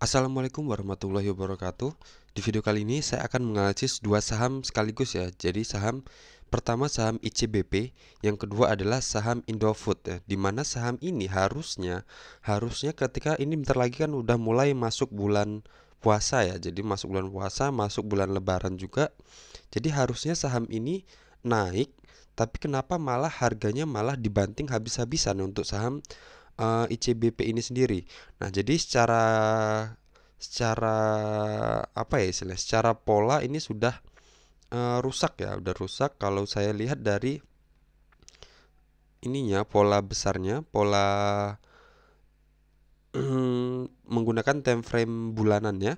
Assalamualaikum warahmatullahi wabarakatuh. Di video kali ini saya akan menganalisis dua saham sekaligus ya. Jadi saham pertama saham ICBP, yang kedua adalah saham Indofood ya. Dimana saham ini harusnya ketika ini bentar lagi kan udah mulai masuk bulan puasa ya. Jadi masuk bulan puasa, masuk bulan Lebaran juga. Jadi harusnya saham ini naik, tapi kenapa malah harganya malah dibanting habis-habisan untuk saham ICBP ini sendiri. Nah, jadi secara secara apa ya istilahnya? Secara pola ini sudah rusak ya, udah rusak kalau saya lihat dari ininya pola besarnya, pola menggunakan time frame bulanannya.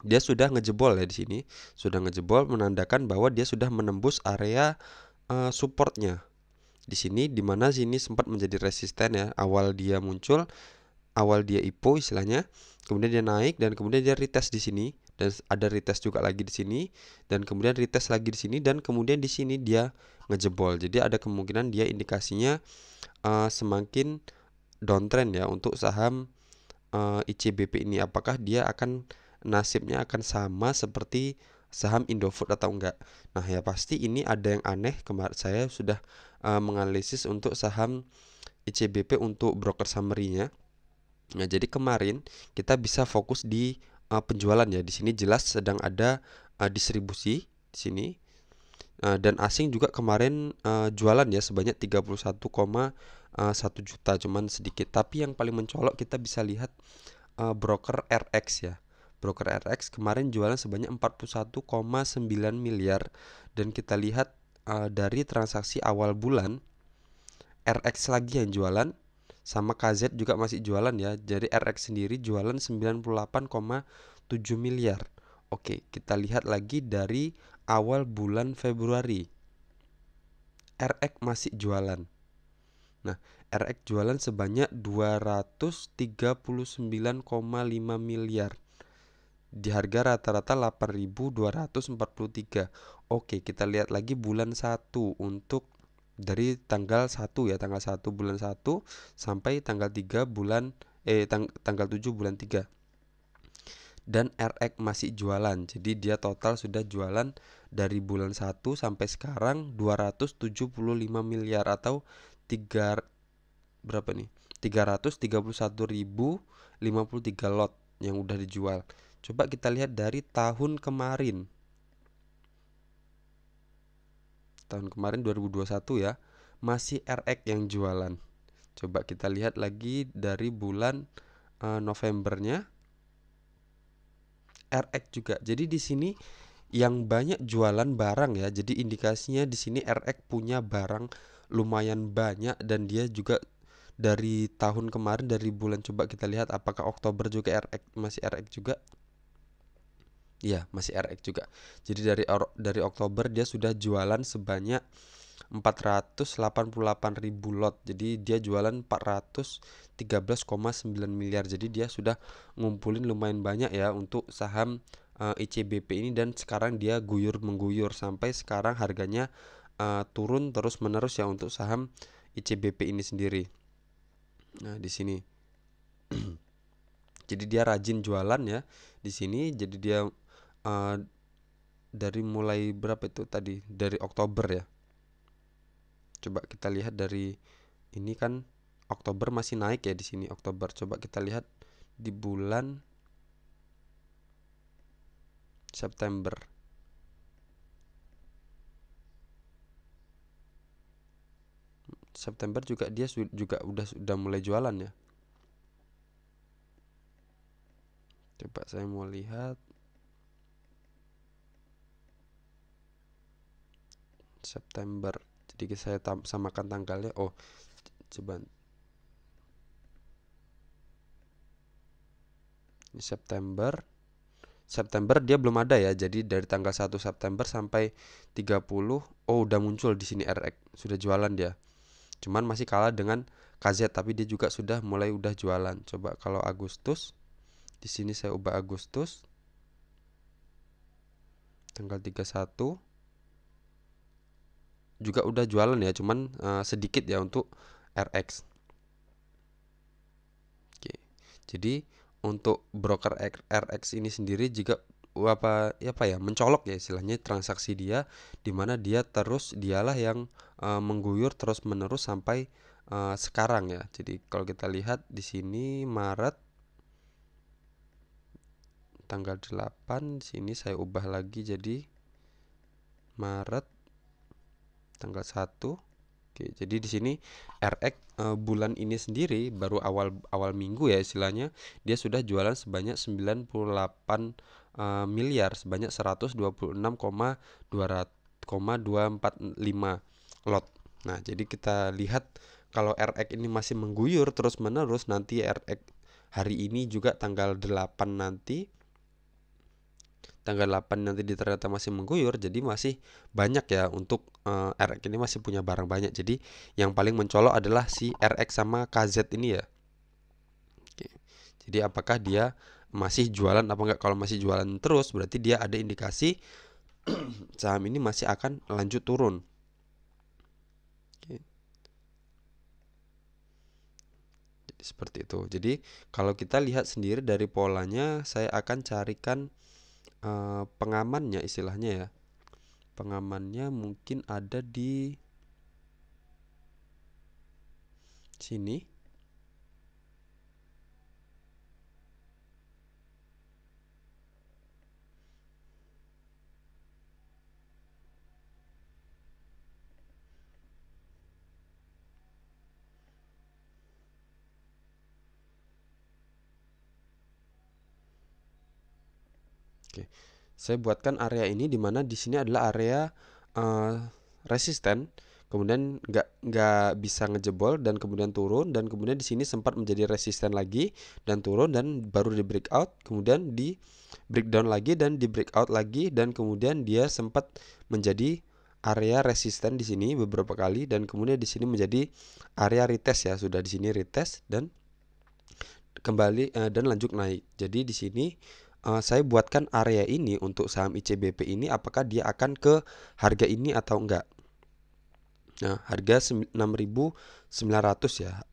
Dia sudah ngejebol ya di sini, sudah ngejebol menandakan bahwa dia sudah menembus area supportnya. Di sini dimana sini sempat menjadi resisten ya, awal dia muncul, awal dia IPO istilahnya, kemudian dia naik dan kemudian dia retest di sini dan ada retest juga lagi di sini dan kemudian retest lagi di sini dan kemudian di sini dia ngejebol. Jadi ada kemungkinan dia indikasinya semakin downtrend ya untuk saham ICBP ini. Apakah dia akan nasibnya akan sama seperti saham Indofood atau enggak? Nah, ya pasti ini ada yang aneh. Kemarin saya sudah menganalisis untuk saham ICBP untuk broker summary-nya. Nah, jadi kemarin kita bisa fokus di penjualan ya. Di sini jelas sedang ada distribusi di sini. Dan asing juga kemarin jualan ya sebanyak 31,1 juta, cuman sedikit. Tapi yang paling mencolok kita bisa lihat broker RX ya. Broker RX kemarin jualan sebanyak 41,9 miliar dan kita lihat dari transaksi awal bulan RX lagi yang jualan, sama KZ juga masih jualan ya. Jadi RX sendiri jualan 98,7 miliar. Oke, kita lihat lagi dari awal bulan Februari. RX masih jualan. Nah, RX jualan sebanyak 239,5 miliar di harga rata-rata 8.243. Oke, kita lihat lagi bulan 1 untuk dari tanggal 1 bulan 1 sampai tanggal 3 bulan tanggal 7 bulan 3. Dan RX masih jualan. Jadi dia total sudah jualan dari bulan 1 sampai sekarang 275 miliar atau 3 berapa nih? 331.053 lot yang udah dijual. Coba kita lihat dari tahun kemarin. Tahun kemarin 2021 ya, masih RX yang jualan. Coba kita lihat lagi dari bulan Novembernya RX juga. Jadi di sini yang banyak jualan barang ya. Jadi indikasinya di sini RX punya barang lumayan banyak dan dia juga dari tahun kemarin dari bulan, coba kita lihat apakah Oktober juga RX masih RX juga. Iya, masih RX juga. Jadi dari Oktober dia sudah jualan sebanyak 488.000 lot. Jadi dia jualan 413,9 miliar. Jadi dia sudah ngumpulin lumayan banyak ya untuk saham ICBP ini dan sekarang dia guyur mengguyur sampai sekarang harganya turun terus menerus ya untuk saham ICBP ini sendiri. Nah, di sini. Jadi dia rajin jualan ya di sini. Jadi dia dari mulai berapa itu tadi? Dari Oktober ya. Coba kita lihat dari ini kan Oktober masih naik ya di sini Oktober. Coba kita lihat di bulan September. September juga dia juga sudah mulai jualan ya. Coba saya mau lihat September. Jadi saya samakan tanggalnya. Oh, coba ini September dia belum ada ya. Jadi dari tanggal 1 September sampai 30, oh udah muncul di sini RX. Sudah jualan dia. Cuman masih kalah dengan KZ, tapi dia juga sudah mulai udah jualan. Coba kalau Agustus, di sini saya ubah Agustus tanggal 31 juga udah jualan ya, cuman sedikit ya untuk RX. Oke. Jadi untuk broker RX ini sendiri juga apa ya, mencolok ya istilahnya transaksi dia, di mana dialah yang mengguyur terus menerus sampai sekarang ya. Jadi kalau kita lihat di sini Maret tanggal 8, di sini saya ubah lagi jadi Maret tanggal 1. Oke, jadi di sini RX bulan ini sendiri baru awal minggu ya istilahnya, dia sudah jualan sebanyak 98 miliar, sebanyak 126,245 lot. Nah, jadi kita lihat kalau RX ini masih mengguyur terus-menerus, nanti RX hari ini juga tanggal 8 nanti ternyata masih mengguyur, jadi masih banyak ya untuk RX ini masih punya barang banyak. Jadi yang paling mencolok adalah si RX sama KZ ini ya. Oke. Jadi apakah dia masih jualan apa enggak? Kalau masih jualan terus berarti dia ada indikasi saham ini masih akan lanjut turun. Oke. Jadi seperti itu. Jadi kalau kita lihat sendiri dari polanya, saya akan carikan pengamannya istilahnya ya. Pengamannya mungkin ada di sini. Oke. Saya buatkan area ini di mana di sini adalah area resisten, kemudian nggak bisa ngejebol dan kemudian turun, dan kemudian di sini sempat menjadi resisten lagi dan turun dan baru di breakout, kemudian di breakdown lagi dan di breakout lagi, dan kemudian dia sempat menjadi area resisten di sini beberapa kali, dan kemudian di sini menjadi area retest ya, sudah di sini retest dan kembali dan lanjut naik. Jadi di sini saya buatkan area ini untuk saham ICBP ini, apakah dia akan ke harga ini atau enggak. Nah, harga 6.900 ya.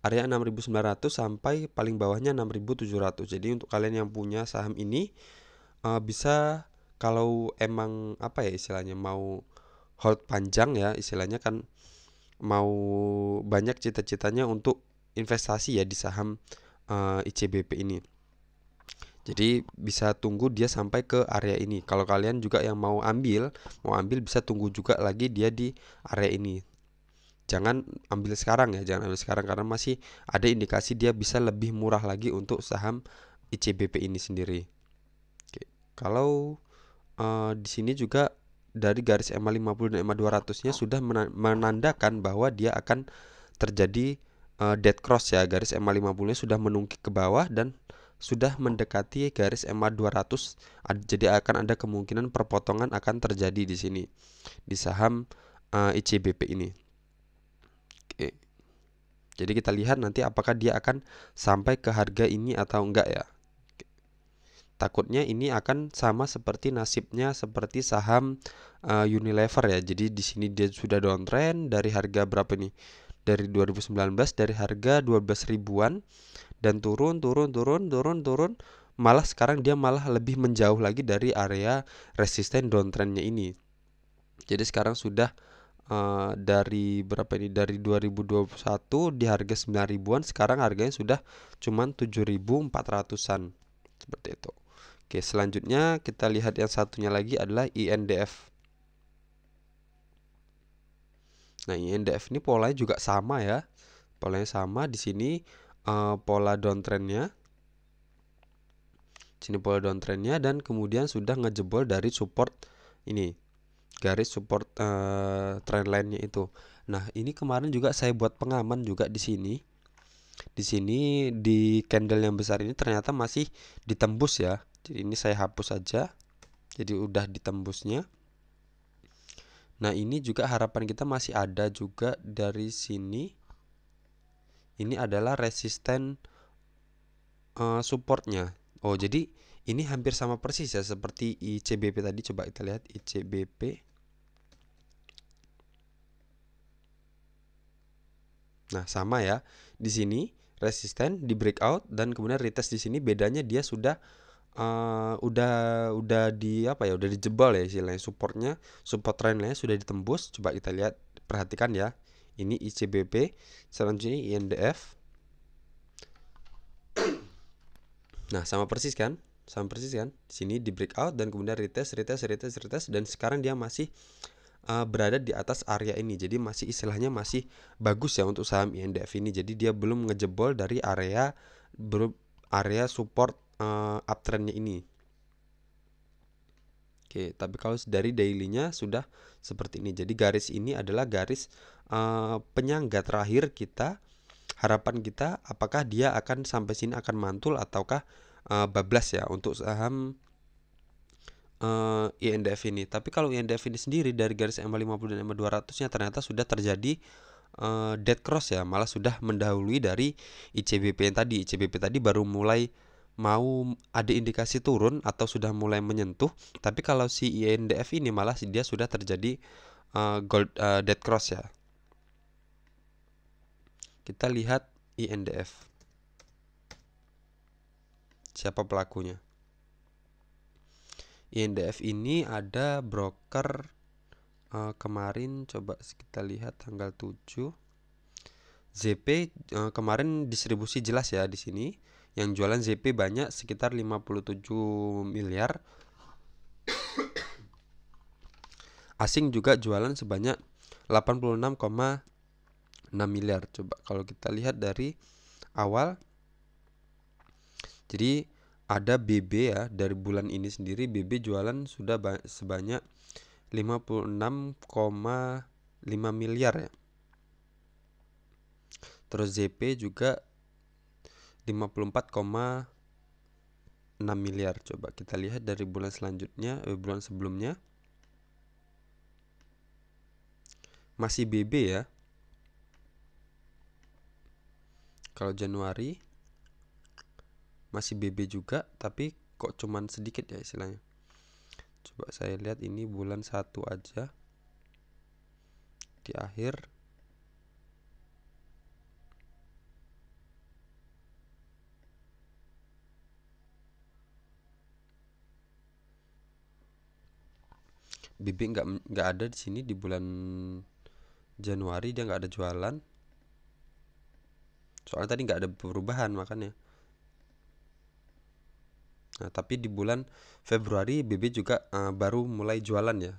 Area 6.900 sampai paling bawahnya 6.700. Jadi untuk kalian yang punya saham ini bisa, kalau emang apa ya istilahnya, mau hold panjang ya istilahnya, kan mau banyak cita-citanya untuk investasi ya di saham ICBP ini. Jadi bisa tunggu dia sampai ke area ini. Kalau kalian juga yang mau ambil bisa tunggu juga lagi dia di area ini. Jangan ambil sekarang ya, jangan ambil sekarang karena masih ada indikasi dia bisa lebih murah lagi untuk saham ICBP ini sendiri. Oke. Kalau di sini juga dari garis EMA 50 dan EMA 200-nya sudah menandakan bahwa dia akan terjadi dead cross ya. Garis EMA 50-nya sudah menungkik ke bawah dan sudah mendekati garis EMA 200. Jadi akan ada kemungkinan perpotongan akan terjadi di sini di saham ICBP ini. Oke. Jadi kita lihat nanti apakah dia akan sampai ke harga ini atau enggak ya. Takutnya ini akan sama seperti nasibnya seperti saham Unilever ya. Jadi di sini dia sudah downtrend dari harga berapa nih? Dari 2019 dari harga 12 ribuan dan turun, malah sekarang dia malah lebih menjauh lagi dari area resisten downtrendnya ini. Jadi sekarang sudah dari berapa ini, dari 2021 di harga 9 ribuan, sekarang harganya sudah cuman 7.400-an seperti itu. Oke, selanjutnya kita lihat yang satunya lagi adalah INDF. Nah, INDF ini polanya juga sama ya. Polanya sama di sini, pola downtrendnya. Sini pola downtrendnya dan kemudian sudah ngejebol dari support ini, garis support trendline-nya itu. Nah, ini kemarin juga saya buat pengaman juga di sini. Di sini di candle yang besar ini ternyata masih ditembus ya. Jadi ini saya hapus saja. Jadi udah ditembusnya. Nah, ini juga harapan kita masih ada juga dari sini. Ini adalah resisten supportnya. Oh, jadi ini hampir sama persis ya seperti ICBP tadi. Coba kita lihat ICBP. Nah, sama ya. Di sini resisten di breakout, dan kemudian retest di sini. Bedanya dia sudah udah di apa ya, udah dijebol ya istilahnya, support trendnya sudah ditembus. Coba kita lihat, perhatikan ya, ini ICBP, selanjutnya INDF. Nah, sama persis kan, di sini di breakout dan kemudian retest, dan sekarang dia masih berada di atas area ini. Jadi masih istilahnya masih bagus ya untuk saham INDF ini. Jadi dia belum ngejebol dari area support uptrendnya ini. Oke, tapi kalau dari dailynya sudah seperti ini. Jadi garis ini adalah garis penyangga terakhir kita. Harapan kita apakah dia akan sampai sini akan mantul ataukah bablas ya untuk saham INDF ini. Tapi kalau INDF ini sendiri dari garis EMA 50 dan EMA 200 nya ternyata sudah terjadi dead cross ya, malah sudah mendahului dari ICBP yang tadi. ICBP tadi baru mulai mau ada indikasi turun atau sudah mulai menyentuh, tapi kalau si INDF ini malah dia sudah terjadi dead cross ya. Kita lihat INDF, siapa pelakunya. INDF ini ada broker kemarin, coba kita lihat tanggal 7 ZP kemarin distribusi jelas ya di sini. Yang jualan ZP banyak, sekitar 57 miliar. Asing juga jualan sebanyak 86,6 miliar. Coba kalau kita lihat dari awal, jadi ada BB ya, dari bulan ini sendiri BB jualan sudah sebanyak 56,5 miliar ya. Terus ZP juga 54,6 miliar. Coba kita lihat dari bulan selanjutnya, bulan sebelumnya masih BB ya. Kalau Januari masih BB juga, tapi kok cuman sedikit ya istilahnya. Coba saya lihat ini bulan 1 aja di akhir. BB nggak ada di sini di bulan Januari, dia nggak ada jualan. Soalnya tadi nggak ada perubahan makanya. Nah, tapi di bulan Februari BB juga baru mulai jualan ya,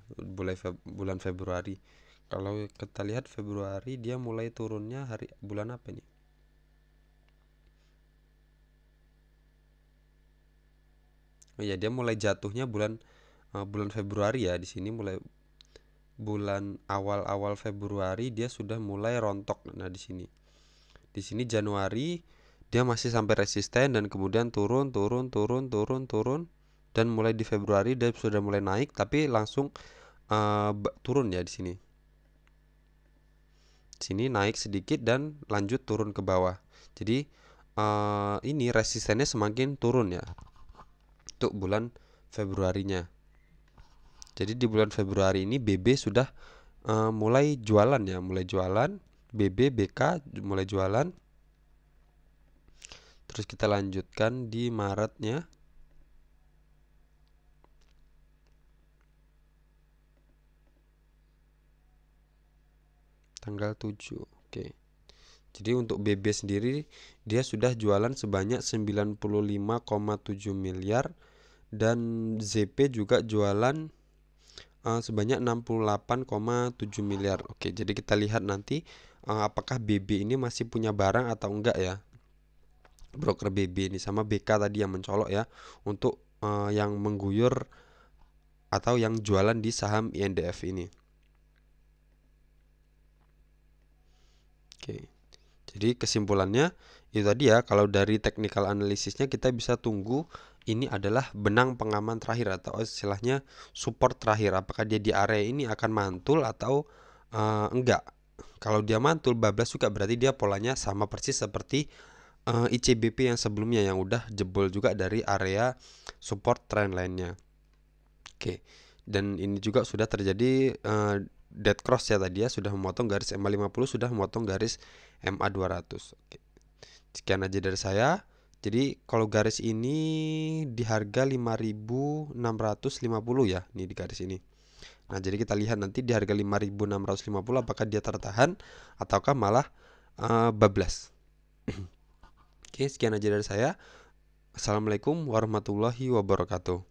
bulan Februari. Kalau kita lihat Februari dia mulai turunnya bulan apa nih? Oh ya, dia mulai jatuhnya bulan Februari ya. Di sini mulai bulan awal Februari dia sudah mulai rontok. Nah, di sini Januari dia masih sampai resisten dan kemudian turun dan mulai di Februari dia sudah mulai naik tapi langsung turun ya di sini. Sini naik sedikit dan lanjut turun ke bawah. Jadi ini resistennya semakin turun ya untuk bulan Februarinya. Jadi di bulan Februari ini BB sudah mulai jualan ya, BB, BK mulai jualan. Terus kita lanjutkan di Maretnya. Tanggal 7. Oke. Jadi untuk BB sendiri dia sudah jualan sebanyak 95,7 miliar dan ZP juga jualan sebanyak 68,7 miliar. Oke, jadi kita lihat nanti apakah BB ini masih punya barang atau enggak ya. Broker BB ini sama BK tadi yang mencolok ya, untuk yang mengguyur atau yang jualan di saham INDF ini. Oke. Jadi kesimpulannya itu tadi ya, kalau dari technical analisisnya kita bisa tunggu ini adalah benang pengaman terakhir atau istilahnya support terakhir. Apakah dia di area ini akan mantul atau enggak. Kalau dia mantul bablas juga berarti dia polanya sama persis seperti ICBP yang sebelumnya yang udah jebol juga dari area support trend lainnya. Oke. Dan ini juga sudah terjadi dead cross ya tadi ya, sudah memotong garis MA 50, sudah memotong garis MA 200. Oke. Sekian aja dari saya. Jadi kalau garis ini di harga 5.650 ya, nih di garis ini. Nah, jadi kita lihat nanti di harga 5.650 apakah dia tertahan ataukah malah bablas. Oke, sekian aja dari saya. Assalamualaikum warahmatullahi wabarakatuh.